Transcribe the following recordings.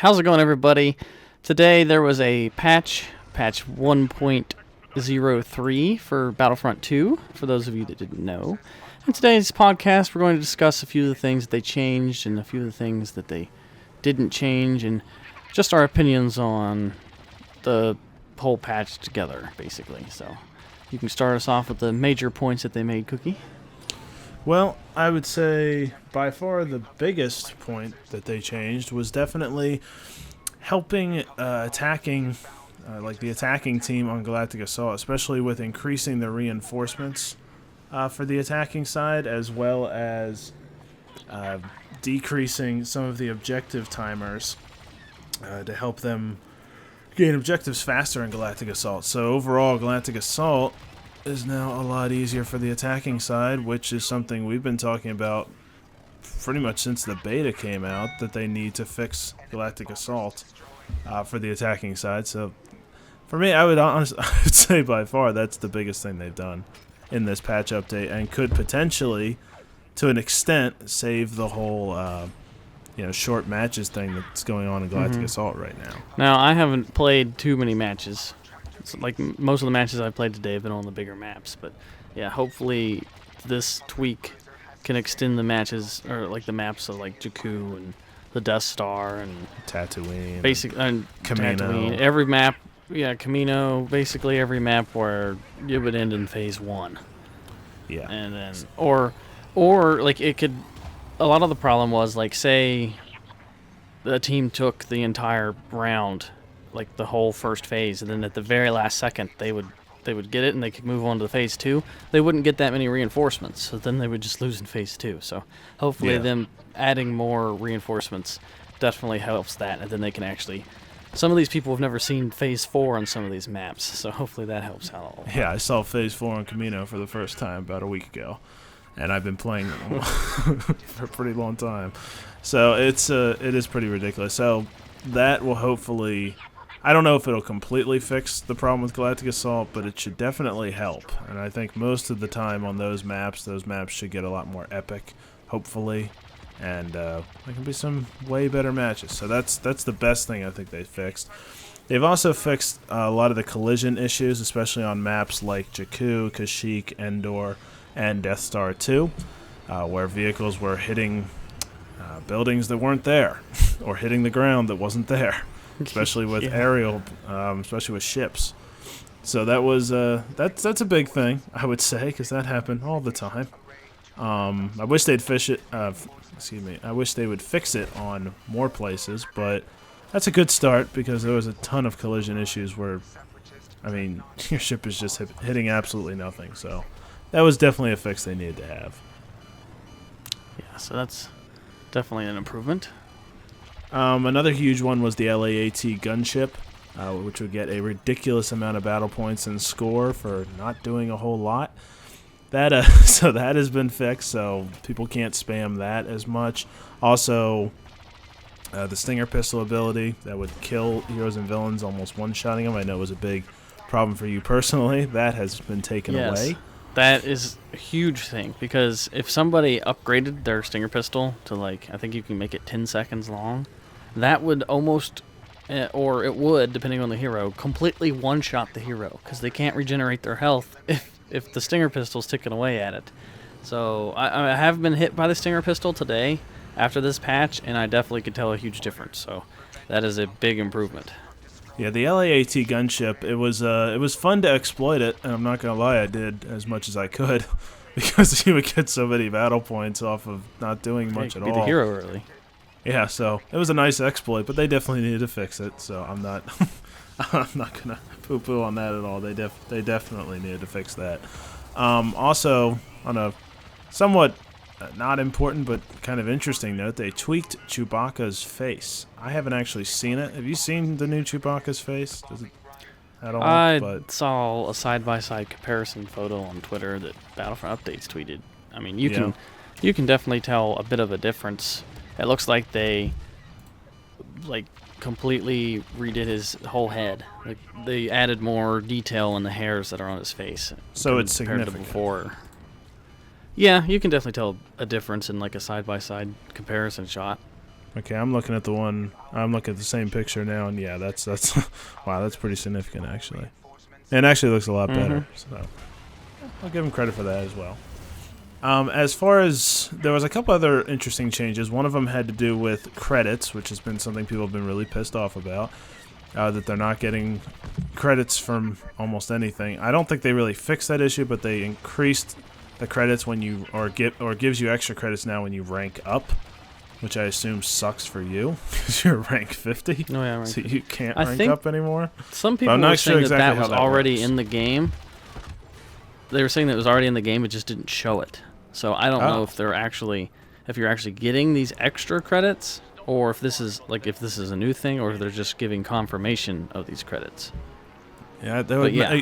How's it going, everybody? Today there was a patch 1.03 for Battlefront 2, for those of you that didn't know. In today's podcast, we're going to discuss a few of the things that they changed and a few of the things that they didn't change, and just our opinions on the whole patch together, basically. So, you can start us off with the major points that they made, Cookie. Well, I would say by far the biggest point that they changed was definitely helping attacking, like the attacking team on Galactic Assault, especially with increasing the reinforcements for the attacking side, as well as decreasing some of the objective timers to help them gain objectives faster in Galactic Assault. So overall, Galactic Assault is now a lot easier for the attacking side, which is something we've been talking about pretty much since the beta came out, that they need to fix Galactic Assault for the attacking side. So for me, I would say by far that's the biggest thing they've done in this patch update, and could potentially, to an extent, save the whole short matches thing that's going on in Galactic Assault right now. Now, I haven't played too many matches. It's like most of the matches I've played today have been on the bigger maps, but yeah, hopefully this tweak can extend the matches, or like the maps of like Jakku and the Death Star and Tatooine, and Kamino. Tatooine. Every map, Kamino, basically every map where it would end in phase 1. Yeah. And then or like it could, a lot of the problem was, like, say the team took the entire round, like the whole first phase, and then at the very last second they would get it and they could move on to phase 2. They wouldn't get that many reinforcements, so then they would just lose in phase 2. So hopefully them adding more reinforcements definitely helps that, and then they can actually, some of these people have never seen phase 4 on some of these maps, so hopefully that helps out a lot. Yeah, I saw phase 4 on Kamino for the first time about a week ago, and I've been playing for a pretty long time. So it is pretty ridiculous. So that will hopefully, I don't know if it'll completely fix the problem with Galactic Assault, but it should definitely help. And I think most of the time on those maps should get a lot more epic, hopefully. And there can be some way better matches. So that's the best thing I think they fixed. They've also fixed a lot of the collision issues, especially on maps like Jakku, Kashyyyk, Endor, and Death Star 2, where vehicles were hitting buildings that weren't there, or hitting the ground that wasn't there. Especially with aerial, especially with ships. So that was that's a big thing, I would say, because that happened all the time. I wish they'd I wish they would fix it on more places, but that's a good start, because there was a ton of collision issues where, I mean, your ship is just hitting absolutely nothing. So that was definitely a fix they needed to have. Yeah, so that's definitely an improvement. Another huge one was the LAAT gunship, which would get a ridiculous amount of battle points and score for not doing a whole lot. So that has been fixed, so people can't spam that as much. Also, the Stinger pistol ability that would kill heroes and villains, almost one-shotting them. I know it was a big problem for you personally. That has been taken away. That is a huge thing, because if somebody upgraded their Stinger pistol to, like, I think you can make it 10 seconds long, that would almost, or it would, depending on the hero, completely one-shot the hero, because they can't regenerate their health if the Stinger pistol's ticking away at it. So I have been hit by the Stinger pistol today after this patch, and I definitely could tell a huge difference. So that is a big improvement. Yeah, the LAAT gunship, it was fun to exploit it, and I'm not going to lie, I did as much as I could, because you would get so many battle points off of not doing much at all. Be the hero early. Yeah, so it was a nice exploit, but they definitely needed to fix it, so I'm not going to poo-poo on that at all. They definitely needed to fix that. Also, on a somewhat not important but kind of interesting note, they tweaked Chewbacca's face. I haven't actually seen it. Have you seen the new Chewbacca's face? Does it at all? I saw a side-by-side comparison photo on Twitter that Battlefront Updates tweeted. I mean, you can definitely tell a bit of a difference. It looks like they completely redid his whole head. Like, they added more detail in the hairs that are on his face. So it's compared to significant. before. Yeah, you can definitely tell a difference in like a side-by-side comparison shot. Okay, I'm looking at the one. I'm looking at the same picture now, and yeah, that's wow, that's pretty significant actually. And it actually looks a lot better. So I'll give him credit for that as well. As far as there was a couple other interesting changes. One of them had to do with credits, which has been something people have been really pissed off about. That they're not getting credits from almost anything. I don't think they really fixed that issue, but they increased the credits when you or gives you extra credits now when you rank up, which I assume sucks for you because you're rank 50. Oh, yeah, so you can't I rank think up anymore. Some people were saying that was already in the game. They were saying that it was already in the game, it just didn't show it. So I don't know if you're actually getting these extra credits, or if this is a new thing, or if they're just giving confirmation of these credits. Yeah,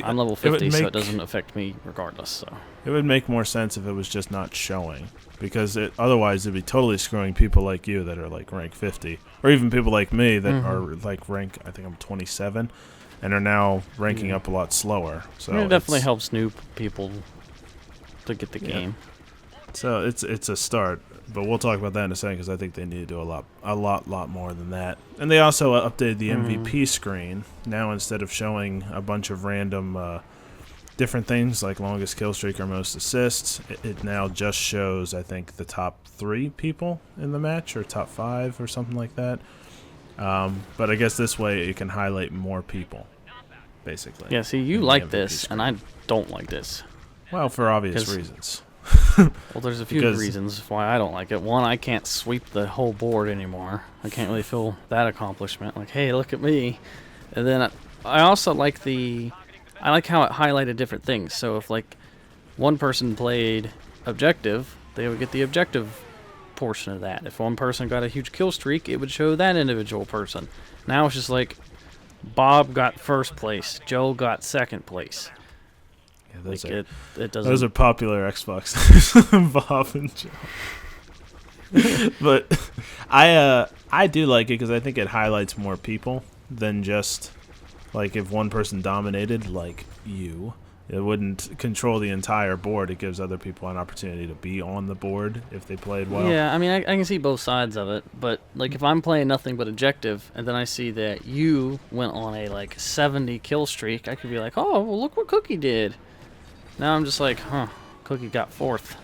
I'm level 50, so it doesn't affect me regardless. So it would make more sense if it was just not showing, because otherwise it'd be totally screwing people like you that are like rank 50, or even people like me that are like rank, I think I'm 27, and are now ranking up a lot slower. So it definitely helps new people to get the game. So it's a start, but we'll talk about that in a second because I think they need to do a lot more than that. And they also updated the MVP screen. Now instead of showing a bunch of random different things like longest kill streak or most assists, it now just shows, I think, the top 3 people in the match, or top 5 or something like that. But I guess this way it can highlight more people, basically. Yeah, see, you like this, and I don't like this. Well, for obvious reasons. Well, there's a few reasons why I don't like it. One, I can't sweep the whole board anymore. I can't really feel that accomplishment. Like, hey, look at me. And then I also like how it highlighted different things. So if like one person played objective, they would get the objective portion of that. If one person got a huge kill streak, it would show that individual person. Now it's just like Bob got first place, Joe got second place. Yeah, it doesn't. Those are popular Xbox, Bob and Joe. But I do like it because I think it highlights more people than just like if one person dominated like you. It wouldn't control the entire board. It gives other people an opportunity to be on the board if they played well. Yeah, I mean, I can see both sides of it. But like if I'm playing nothing but objective, and then I see that you went on a like 70 kill streak, I could be like, oh, well, look what Cookie did. Now I'm just like, Cookie got 4th.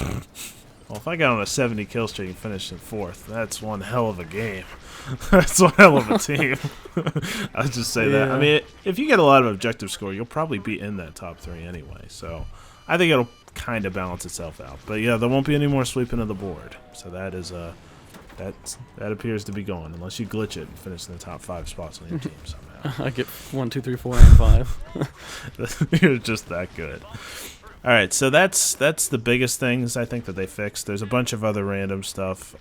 Well, if I got on a 70 kill streak and finished in 4th, that's one hell of a game. That's one hell of a team. I'll just say that. I mean, if you get a lot of objective score, you'll probably be in that top 3 anyway. So I think it'll kind of balance itself out. But yeah, there won't be any more sweeping of the board. So that is that appears to be gone unless you glitch it and finish in the top 5 spots on your team somehow. I get 1, 2, 3, 4, and 5. You're just that good. All right, so that's the biggest things I think that they fixed. There's a bunch of other random stuff,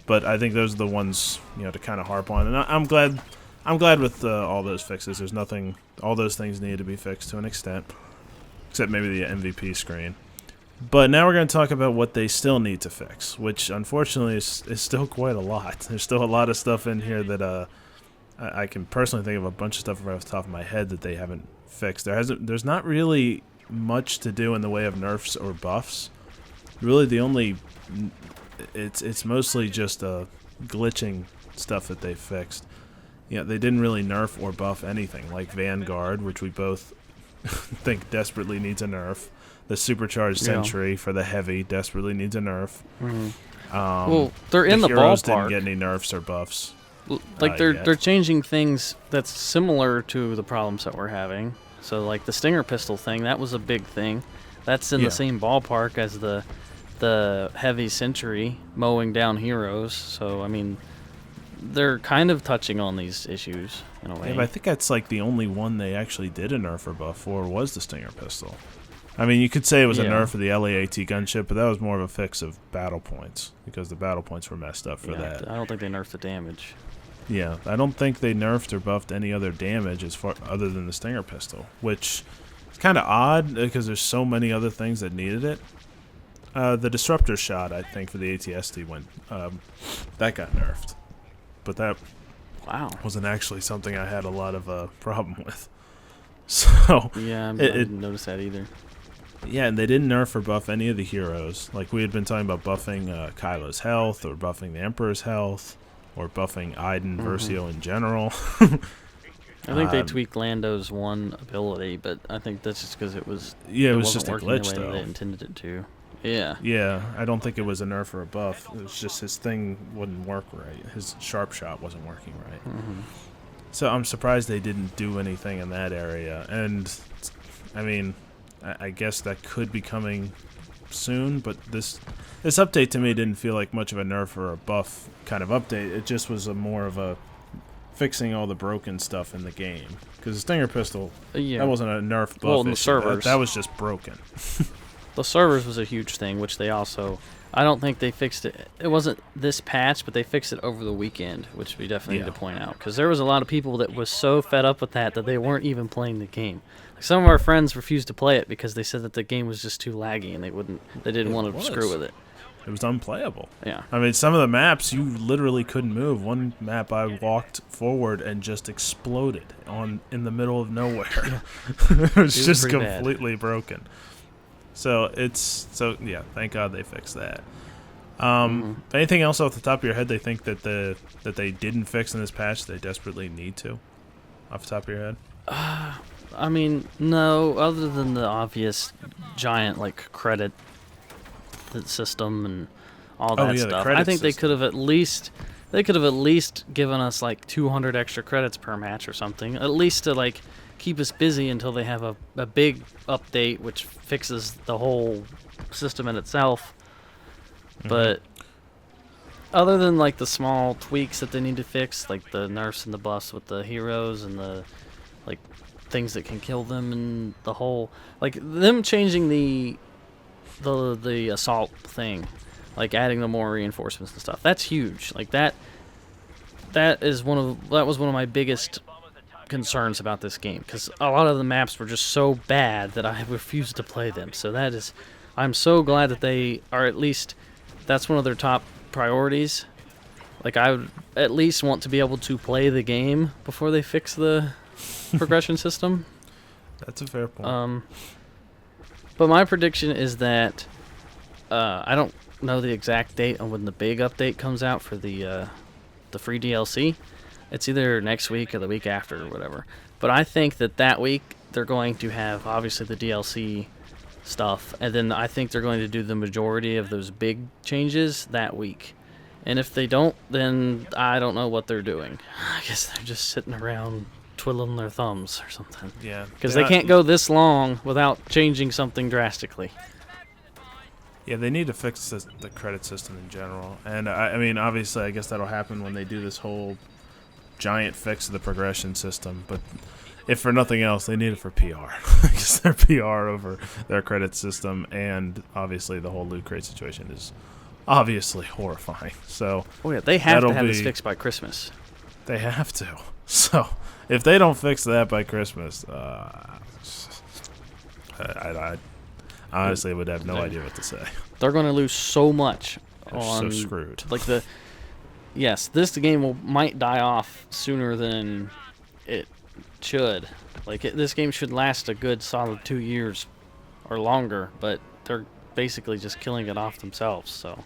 but I think those are the ones to kind of harp on. And I'm glad with all those fixes. There's nothing. All those things needed to be fixed to an extent, except maybe the MVP screen. But now we're going to talk about what they still need to fix, which unfortunately is still quite a lot. There's still a lot of stuff in here that I can personally think of a bunch of stuff right off the top of my head that they haven't fixed. There's not really much to do in the way of nerfs or buffs. Really, it's mostly just glitching stuff that they fixed. Yeah, they didn't really nerf or buff anything, like Vanguard, which we both think desperately needs a nerf. The supercharged sentry for the heavy desperately needs a nerf. Well, they're in the heroes ballpark. Didn't get any nerfs or buffs. Like they're changing things that's similar to the problems that we're having. So like the Stinger pistol thing, that was a big thing. That's in the same ballpark as the heavy sentry mowing down heroes. So I mean, they're kind of touching on these issues in a way. Yeah, but I think that's like the only one they actually did a nerf or buff for was the Stinger pistol. I mean, you could say it was a nerf of the LAAT gunship, but that was more of a fix of battle points because the battle points were messed up for that. I don't think they nerfed the damage. Yeah, I don't think they nerfed or buffed any other damage other than the Stinger pistol, which is kind of odd because there's so many other things that needed it. The disruptor shot, I think, for the ATST that got nerfed, but that wasn't actually something I had a lot of problem with. So yeah, I didn't notice that either. Yeah, and they didn't nerf or buff any of the heroes. Like, we had been talking about buffing Kylo's health, or buffing the Emperor's health, or buffing Iden Versio in general. I think they tweaked Lando's one ability, but I think that's just because it was Yeah, it was wasn't just a working the glitch, way that though. they intended it to. Yeah. Yeah, I don't think it was a nerf or a buff. It was just his thing wouldn't work right. His sharp shot wasn't working right. So I'm surprised they didn't do anything in that area. And, I mean, I guess that could be coming soon, but this update to me didn't feel like much of a nerf or a buff kind of update. It just was a more of a fixing all the broken stuff in the game. Because the Stinger pistol, that wasn't a nerf buff well, in the issue. servers. That was just broken. The servers was a huge thing, which they also... I don't think they fixed it. It wasn't this patch, but they fixed it over the weekend, which we definitely need to point out. Because there was a lot of people that was so fed up with that they weren't even playing the game. Like, some of our friends refused to play it because they said that the game was just too laggy and they didn't want to screw with it. It was unplayable. Yeah. I mean, some of the maps, you literally couldn't move. One map, I walked forward and just exploded in the middle of nowhere. It was just completely broken. So yeah, thank God they fixed that. Anything else off the top of your head they think that they didn't fix in this patch they desperately need to? Off the top of your head? I mean, no, other than the obvious giant credit system and all that stuff. I think they could have at least given us 200 extra credits per match or something. At least to keep us busy until they have a big update which fixes the whole system in itself. But other than the small tweaks that they need to fix, like the nerfs and the buffs with the heroes and the things that can kill them, and the whole them changing the assault thing, adding the more reinforcements and stuff, that's huge. That was one of my biggest concerns about this game, because a lot of the maps were just so bad that I refused to play them. So I'm so glad that they are, at least that's one of their top priorities. I would at least want to be able to play the game before they fix the progression system. That's a fair point. But my prediction is that I don't know the exact date on when the big update comes out for the free DLC. It's either next week or the week after or whatever. But I think that week they're going to have, obviously, the DLC stuff. And then I think they're going to do the majority of those big changes that week. And if they don't, then I don't know what they're doing. I guess they're just sitting around twiddling their thumbs or something. Yeah. Because they can't go this long without changing something drastically. Yeah, they need to fix the credit system in general. And, I mean, obviously, I guess that'll happen when they do this whole giant fix of the progression system, but if for nothing else, they need it for PR. Because their PR over their credit system, and obviously the whole loot crate situation is obviously horrifying. So they have to have this fixed by Christmas. They have to. So if they don't fix that by Christmas, I honestly would have no idea what to say. They're going to lose so much. They're so screwed. Yes, this game might die off sooner than it should. This game should last a good solid 2 years or longer, but they're basically just killing it off themselves. So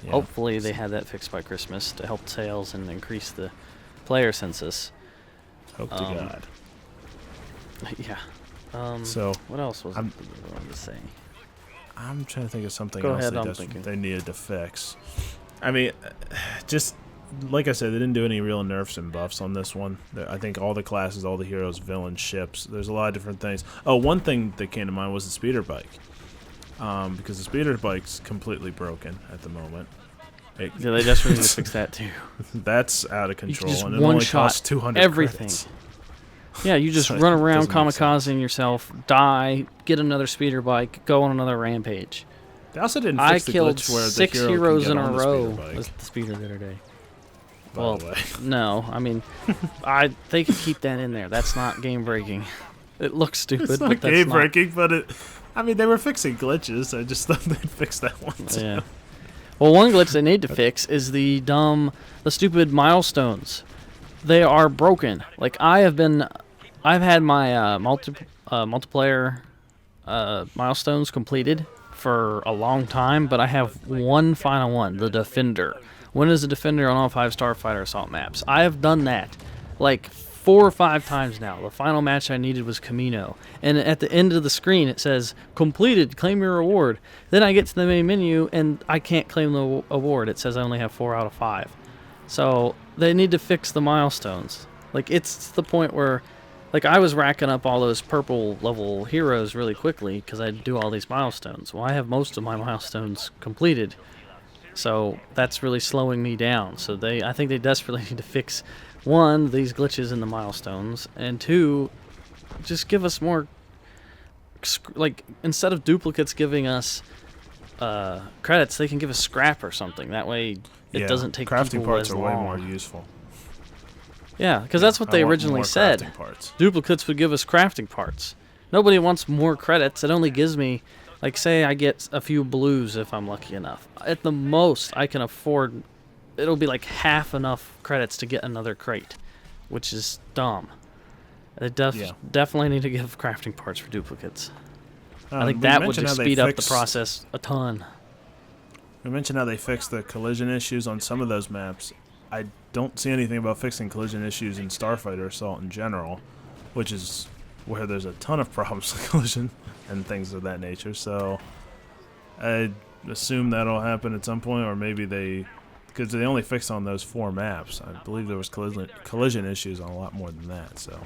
hopefully they have that fixed by Christmas to help sales and increase the player census. Hope to God. Yeah. So what else was I wanted to say? I'm trying to think of something Go else ahead, they needed to fix. I mean, just like I said, they didn't do any real nerfs and buffs on this one. I think all the classes, all the heroes, villains, ships, there's a lot of different things. Oh, one thing that came to mind was the speeder bike. Because the speeder bike's completely broken at the moment. They just need to fix that too. That's out of control, and it one only shot costs 200 everything. Credits. Yeah, you just run around kamikazing yourself, die, get another speeder bike, go on another rampage. They also didn't fix the glitch where the hero heroes can in get a on the row speeder bike. with the speeder the other day. By the way. No, I mean, they could keep that in there. That's not game breaking. It looks stupid. It's not game breaking, but they were fixing glitches. I just thought they'd fix that one too. Yeah. Well, one glitch they need to fix is the stupid milestones. They are broken. I've had my multiplayer milestones completed for a long time, but I have one final one, the Defender. When is the Defender on all 5 Starfighter Assault maps? I have done that like 4 or 5 times now. The final match I needed was Camino. And at the end of the screen it says, completed, claim your reward. Then I get to the main menu and I can't claim the award. It says I only have 4 out of 5. So they need to fix the milestones. Like, it's to the point where, like, I was racking up all those purple level heroes really quickly because I do all these milestones. Well, I have most of my milestones completed. So that's really slowing me down. So I think they desperately need to fix, 1, these glitches in the milestones, and 2, just give us more, like, instead of duplicates giving us credits, they can give us scrap or something. That way it doesn't take crafting people parts as are long. way more useful. Yeah, because that's what they originally said. Parts. Duplicates would give us crafting parts. Nobody wants more credits. It only gives me, like, say I get a few blues if I'm lucky enough. At the most, I can afford, it'll be like half enough credits to get another crate, which is dumb. They definitely need to give crafting parts for duplicates. I think that would just speed up the process a ton. We mentioned how they fixed the collision issues on some of those maps. I don't see anything about fixing collision issues in Starfighter Assault in general, which is where there's a ton of problems with collision and things of that nature. So I assume that'll happen at some point, or maybe because they only fixed on those 4 maps. I believe there was collision issues on a lot more than that. So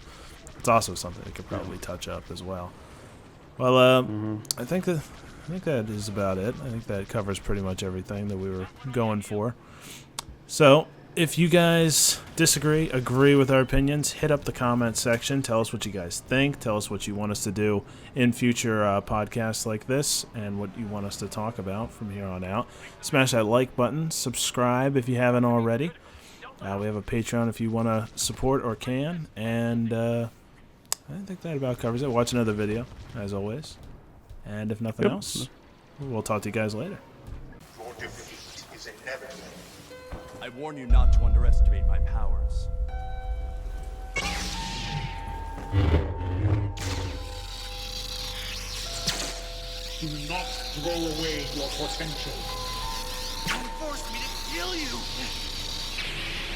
it's also something they could probably touch up as well. Well, I think that is about it. I think that covers pretty much everything that we were going for. So if you guys disagree, agree with our opinions, hit up the comment section. Tell us what you guys think. Tell us what you want us to do in future podcasts like this and what you want us to talk about from here on out. Smash that like button. Subscribe if you haven't already. We have a Patreon if you want to support or can. And I think that about covers it. Watch another video, as always. And if nothing else, we'll talk to you guys later. Your defeat is inevitable. I warn you not to underestimate my powers. Do not throw away your potential. Don't force me to kill you!